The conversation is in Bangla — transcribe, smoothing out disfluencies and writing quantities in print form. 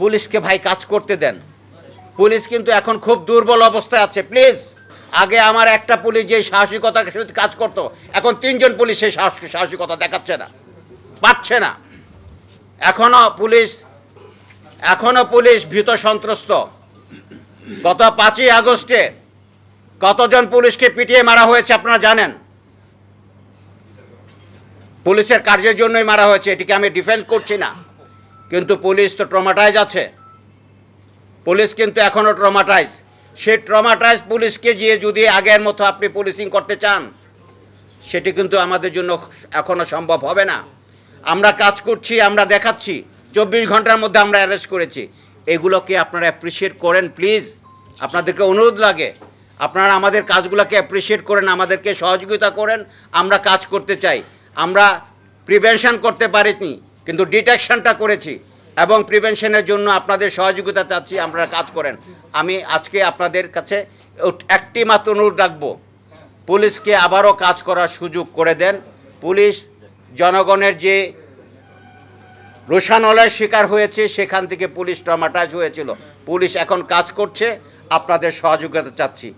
পুলিশকে ভাই কাজ করতে দেন। পুলিশ কিন্তু এখন খুব দুর্বল অবস্থায় আছে। প্লিজ, আগে আমার একটা পুলিশ যে সাহসিকতার সাথে কাজ করতো, এখন 3 জন পুলিশ সেই সাহসিকতা দেখাচ্ছে না, পারছে না। এখনো পুলিশ ভীত সন্ত্রস্ত। গত 5ই আগস্টে কতজন পুলিশকে পিটিয়ে মারা হয়েছে আপনারা জানেন? পুলিশের কার্যের জন্যই মারা হয়েছে, এটিকে আমি ডিফেন্ড করছি না, কিন্তু পুলিশ তো ট্রমাটাইজ আছে। পুলিশ কিন্তু এখনও ট্রমাটাইজ। সেই ট্রমাটাইজ পুলিশকে গিয়ে যদি আগের মতো আপনি পুলিশিং করতে চান, সেটি কিন্তু আমাদের জন্য এখনও সম্ভব হবে না। আমরা কাজ করছি, আমরা দেখাচ্ছি, 24 ঘন্টার মধ্যে আমরা অ্যারেস্ট করেছি। এগুলোকে আপনারা অ্যাপ্রিসিয়েট করেন প্লিজ, আপনাদেরকে অনুরোধ লাগে। আপনারা আমাদের কাজগুলোকে অ্যাপ্রিসিয়েট করেন, আমাদেরকে সহযোগিতা করেন। আমরা কাজ করতে চাই। আমরা প্রিভেনশন করতে পারিনি, কিন্তু ডিটেকশনটা করেছি, এবং প্রিভেনশনের জন্য আপনাদের সহযোগিতা চাচ্ছি। আপনারা কাজ করেন। আমি আজকে আপনাদের কাছে একটি মাত্র অনুরোধ রাখবো, পুলিশকে আবারও কাজ করার সুযোগ করে দেন। পুলিশ জনগণের যে রোষানলের শিকার হয়েছে, সেখান থেকে পুলিশ ট্রমাটাইজ হয়েছিল। পুলিশ এখন কাজ করছে, আপনাদের সহযোগিতা চাচ্ছি।